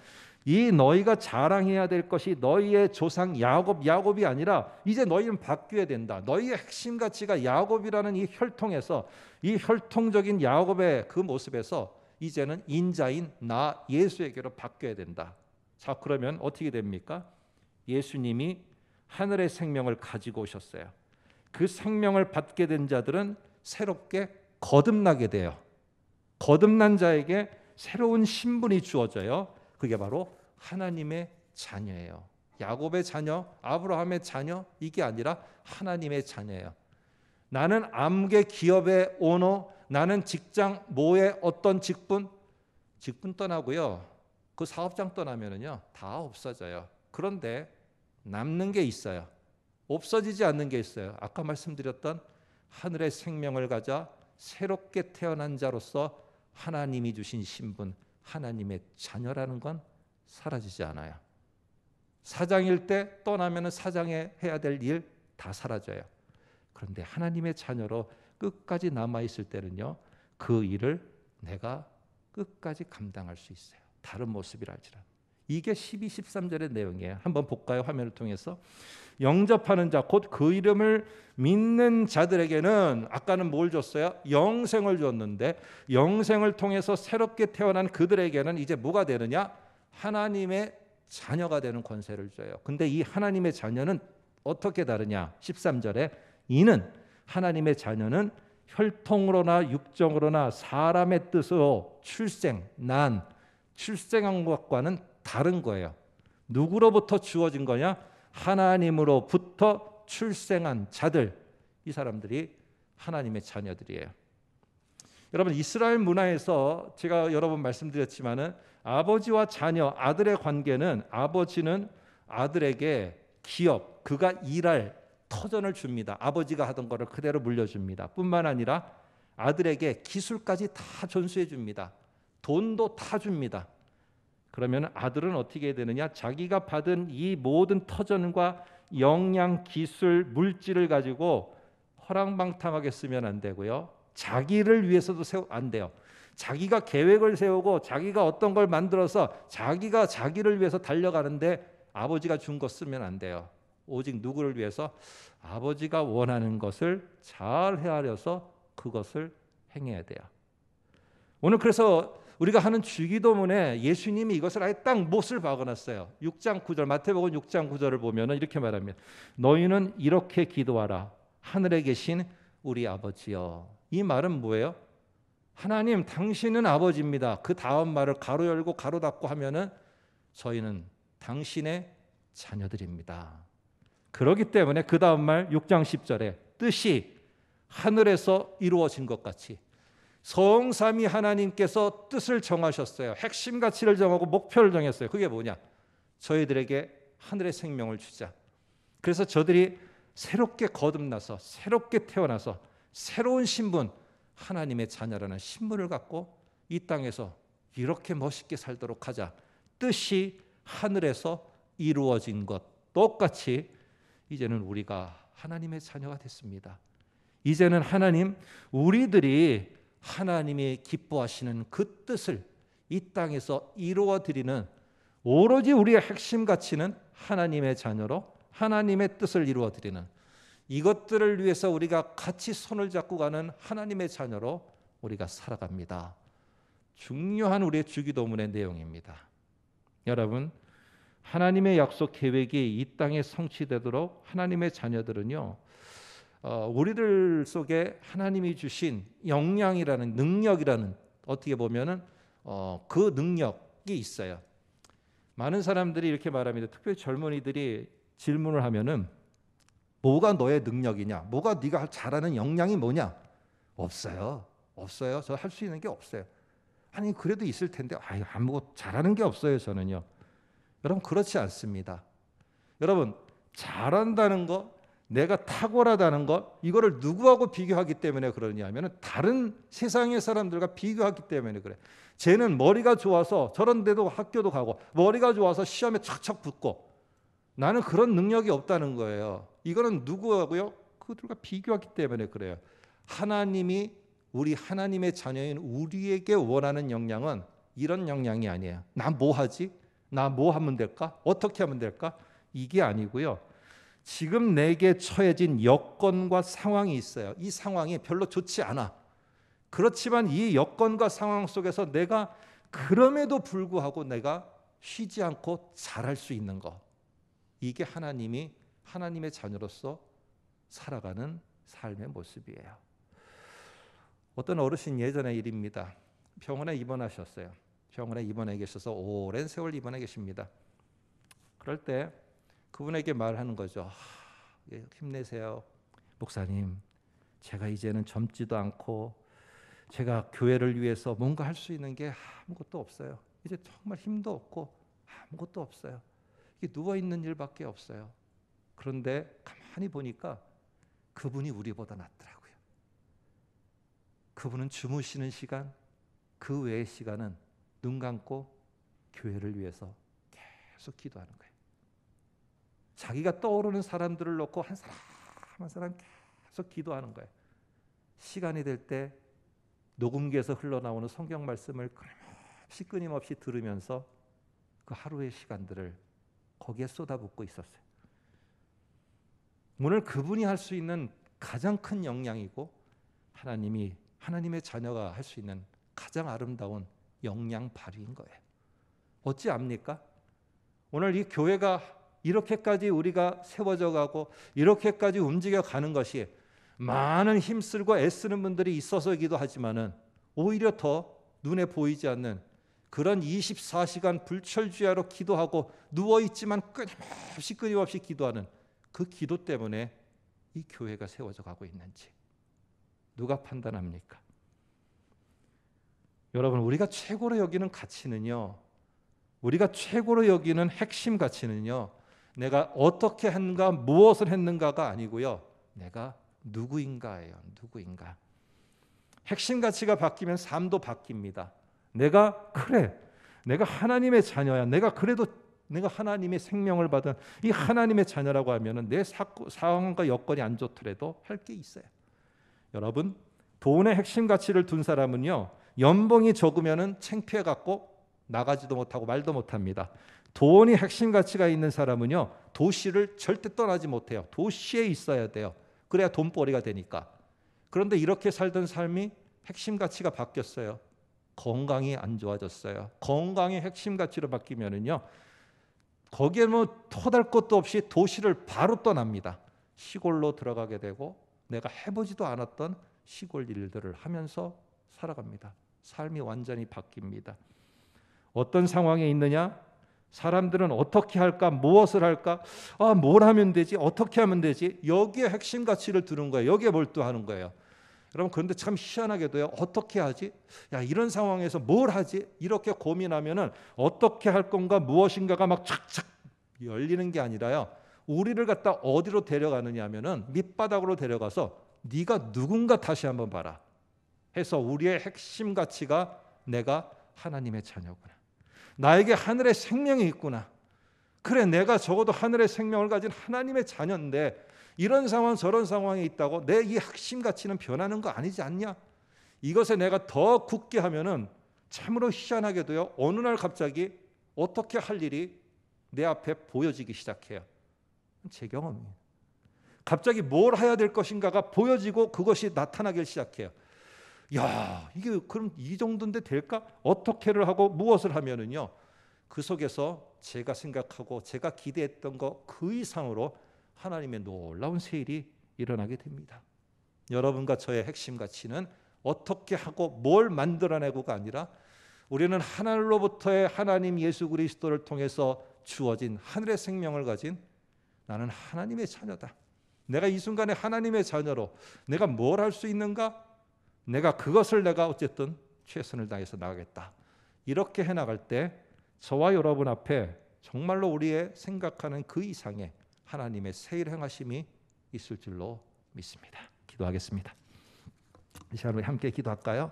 이 너희가 자랑해야 될 것이 너희의 조상 야곱이 아니라 이제 너희는 바뀌어야 된다. 너희의 핵심 가치가 야곱이라는 이 혈통에서, 이 혈통적인 야곱의 그 모습에서 이제는 인자인 나 예수에게로 바뀌어야 된다. 자, 그러면 어떻게 됩니까? 예수님이 하늘의 생명을 가지고 오셨어요. 그 생명을 받게 된 자들은 새롭게 거듭나게 돼요. 거듭난 자에게 새로운 신분이 주어져요. 그게 바로 하나님의 자녀예요. 야곱의 자녀, 아브라함의 자녀, 이게 아니라 하나님의 자녀예요. 나는 암흑의 기업의 오너, 나는 직장 뭐의 어떤 직분 떠나고요. 그 사업장 떠나면은요 다 없어져요. 그런데 남는 게 있어요. 없어지지 않는 게 있어요. 아까 말씀드렸던 하늘의 생명을 가져 새롭게 태어난 자로서 하나님이 주신 신분, 하나님의 자녀라는 건 사라지지 않아요. 사장일 때 떠나면 사장에 해야 될 일 다 사라져요. 그런데 하나님의 자녀로 끝까지 남아있을 때는요, 그 일을 내가 끝까지 감당할 수 있어요. 다른 모습이랄지라도. 이게 12, 13절의 내용이에요. 한번 볼까요? 화면을 통해서. 영접하는 자, 곧 그 이름을 믿는 자들에게는 아까는 뭘 줬어요? 영생을 줬는데 영생을 통해서 새롭게 태어난 그들에게는 이제 뭐가 되느냐? 하나님의 자녀가 되는 권세를 줘요. 근데 이 하나님의 자녀는 어떻게 다르냐? 13절에 이는 하나님의 자녀는 혈통으로나 육정으로나 사람의 뜻으로 출생한 것과는 다른 거예요. 누구로부터 주어진 거냐? 하나님으로부터 출생한 자들. 이 사람들이 하나님의 자녀들이에요. 여러분, 이스라엘 문화에서 제가 여러 번 말씀드렸지만은 아버지와 자녀, 아들의 관계는 아버지는 아들에게 기업, 그가 일할 터전을 줍니다. 아버지가 하던 거를 그대로 물려줍니다. 뿐만 아니라 아들에게 기술까지 다 전수해 줍니다. 돈도 다 줍니다. 그러면 아들은 어떻게 해야 되느냐? 자기가 받은 이 모든 터전과 역량, 기술, 물질을 가지고 허랑방탕하게 쓰면 안 되고요. 자기를 위해서도 안 돼요. 자기가 계획을 세우고 자기가 어떤 걸 만들어서 자기가 자기를 위해서 달려가는데 아버지가 준 거 쓰면 안 돼요. 오직 누구를 위해서? 아버지가 원하는 것을 잘 헤아려서 그것을 행해야 돼요. 오늘 그래서 우리가 하는 주기도문에 예수님이 이것을 아예 딱 못을 박아놨어요. 6장 9절, 마태복음 6장 9절을 보면 이렇게 말합니다. 너희는 이렇게 기도하라. 하늘에 계신 우리 아버지여. 이 말은 뭐예요? 하나님, 당신은 아버지입니다. 그 다음 말을 가로 열고 가로 닫고 하면은 저희는 당신의 자녀들입니다. 그렇기 때문에 그 다음 말 6장 10절에 뜻이 하늘에서 이루어진 것 같이 성삼위 하나님께서 뜻을 정하셨어요. 핵심 가치를 정하고 목표를 정했어요. 그게 뭐냐? 저희들에게 하늘의 생명을 주자. 그래서 저들이 새롭게 거듭나서 새롭게 태어나서 새로운 신분, 하나님의 자녀라는 신분을 갖고 이 땅에서 이렇게 멋있게 살도록 하자. 뜻이 하늘에서 이루어진 것 똑같이 이제는 우리가 하나님의 자녀가 됐습니다. 이제는 하나님, 우리들이 하나님이 기뻐하시는 그 뜻을 이 땅에서 이루어 드리는, 오로지 우리의 핵심 가치는 하나님의 자녀로 하나님의 뜻을 이루어 드리는, 이것들을 위해서 우리가 같이 손을 잡고 가는 하나님의 자녀로 우리가 살아갑니다. 중요한 우리의 주기도문의 내용입니다. 여러분, 하나님의 약속 계획이 이 땅에 성취되도록 하나님의 자녀들은요, 우리들 속에 하나님이 주신 역량이라는, 능력이라는, 어떻게 보면은 그 능력이 있어요. 많은 사람들이 이렇게 말합니다. 특별히 젊은이들이 질문을 하면은 뭐가 너의 능력이냐? 뭐가 네가 잘하는 역량이 뭐냐? 없어요. 저 할 수 있는 게 없어요. 아니, 그래도 있을 텐데 아무것도 잘하는 게 없어요, 저는요. 여러분, 그렇지 않습니다. 여러분, 잘한다는 거, 내가 탁월하다는 것, 이거를 누구하고 비교하기 때문에 그러냐 하면 다른 세상의 사람들과 비교하기 때문에 그래. 쟤는 머리가 좋아서 저런 데도 학교도 가고, 머리가 좋아서 시험에 척척 붙고, 나는 그런 능력이 없다는 거예요. 이거는 누구하고요? 그들과 비교하기 때문에 그래요. 하나님이, 우리 하나님의 자녀인 우리에게 원하는 역량은 이런 역량이 아니에요. 나 뭐 하지? 나 뭐 하면 될까? 어떻게 하면 될까? 이게 아니고요. 지금 내게 처해진 여건과 상황이 있어요. 이 상황이 별로 좋지 않아. 그렇지만 이 여건과 상황 속에서 내가 그럼에도 불구하고 내가 쉬지 않고 잘할 수 있는 것. 이게 하나님이 하나님의 자녀로서 살아가는 삶의 모습이에요. 어떤 어르신 예전의 일입니다. 병원에 입원하셨어요. 병원에 입원해 계셔서 오랜 세월 입원해 계십니다. 그럴 때 그분에게 말하는 거죠. 힘내세요. 목사님, 제가 이제는 젊지도 않고 제가 교회를 위해서 뭔가 할 수 있는 게 아무것도 없어요. 이제 정말 힘도 없고 아무것도 없어요. 이게 누워있는 일밖에 없어요. 그런데 가만히 보니까 그분이 우리보다 낫더라고요. 그분은 주무시는 시간, 그 외의 시간은 눈 감고 교회를 위해서 계속 기도하는 거예요. 자기가 떠오르는 사람들을 놓고 한 사람 한 사람 계속 기도하는 거예요. 시간이 될 때 녹음기에서 흘러나오는 성경 말씀을 끊임없이 들으면서 그 하루의 시간들을 거기에 쏟아붓고 있었어요. 오늘 그분이 할 수 있는 가장 큰 역량이고 하나님의 자녀가 할 수 있는 가장 아름다운 역량 발휘인 거예요. 어찌 압니까? 오늘 이 교회가 이렇게까지 우리가 세워져 가고 이렇게까지 움직여 가는 것이 많은 힘쓰고 애쓰는 분들이 있어서이기도 하지만은 오히려 더 눈에 보이지 않는 그런 24시간 불철주야로 기도하고 누워 있지만 끊임없이 기도하는 그 기도 때문에 이 교회가 세워져 가고 있는지 누가 판단합니까? 여러분, 우리가 최고로 여기는 가치는요, 우리가 최고로 여기는 핵심 가치는요, 내가 어떻게 했는가, 무엇을 했는가가 아니고요, 내가 누구인가예요. 누구인가. 핵심 가치가 바뀌면 삶도 바뀝니다. 내가 하나님의 자녀야. 내가 하나님의 생명을 받은 이 하나님의 자녀라고 하면은 내 상황과 여건이 안 좋더라도 할 게 있어요. 여러분, 돈의 핵심 가치를 둔 사람은요, 연봉이 적으면은 창피해 갖고 나가지도 못하고 말도 못합니다. 돈이 핵심 가치가 있는 사람은요, 도시를 절대 떠나지 못해요. 도시에 있어야 돼요. 그래야 돈벌이가 되니까. 그런데 이렇게 살던 삶이 핵심 가치가 바뀌었어요. 건강이 안 좋아졌어요. 건강이 핵심 가치로 바뀌면은요, 거기에 뭐 토달 것도 없이 도시를 바로 떠납니다. 시골로 들어가게 되고 내가 해보지도 않았던 시골 일들을 하면서 살아갑니다. 삶이 완전히 바뀝니다. 어떤 상황에 있느냐? 사람들은 어떻게 할까? 무엇을 할까? 뭘 하면 되지? 어떻게 하면 되지? 여기에 핵심 가치를 두는 거예요. 여기에 몰두하는 거예요. 여러분, 그런데 참 희한하게도요, 어떻게 하지? 야, 이런 상황에서 뭘 하지? 이렇게 고민하면은 어떻게 할 건가, 무엇인가가 막 착착 열리는 게 아니라요, 우리를 갖다 어디로 데려가느냐 하면은 밑바닥으로 데려가서 네가 누군가 다시 한번 봐라 해서 우리의 핵심 가치가 내가 하나님의 자녀구나. 나에게 하늘의 생명이 있구나. 그래, 내가 적어도 하늘의 생명을 가진 하나님의 자녀인데 이런 상황 저런 상황에 있다고 내 이 핵심 가치는 변하는 거 아니지 않냐? 이것에 내가 더 굳게 하면은 참으로 희한하게도요, 어느 날 갑자기 어떻게 할 일이 내 앞에 보여지기 시작해요. 제 경험이에요. 갑자기 뭘 해야 될 것인가가 보여지고 그것이 나타나기 시작해요. 야, 이게 그럼 이 정도인데 될까? 어떻게를 하고 무엇을 하면은요, 그 속에서 제가 생각하고 제가 기대했던 것 그 이상으로 하나님의 놀라운 세일이 일어나게 됩니다. 여러분과 저의 핵심 가치는 어떻게 하고 뭘 만들어내고가 아니라 우리는 하늘로부터의 하나님 예수 그리스도를 통해서 주어진 하늘의 생명을 가진 나는 하나님의 자녀다. 내가 이 순간에 하나님의 자녀로 내가 뭘 할 수 있는가? 내가 그것을 내가 어쨌든 최선을 다해서 나가겠다. 이렇게 해나갈 때 저와 여러분 앞에 정말로 우리의 생각하는 그 이상의 하나님의 세일 행하심이 있을 줄로 믿습니다. 기도하겠습니다. 이 시간 우리 함께 기도할까요?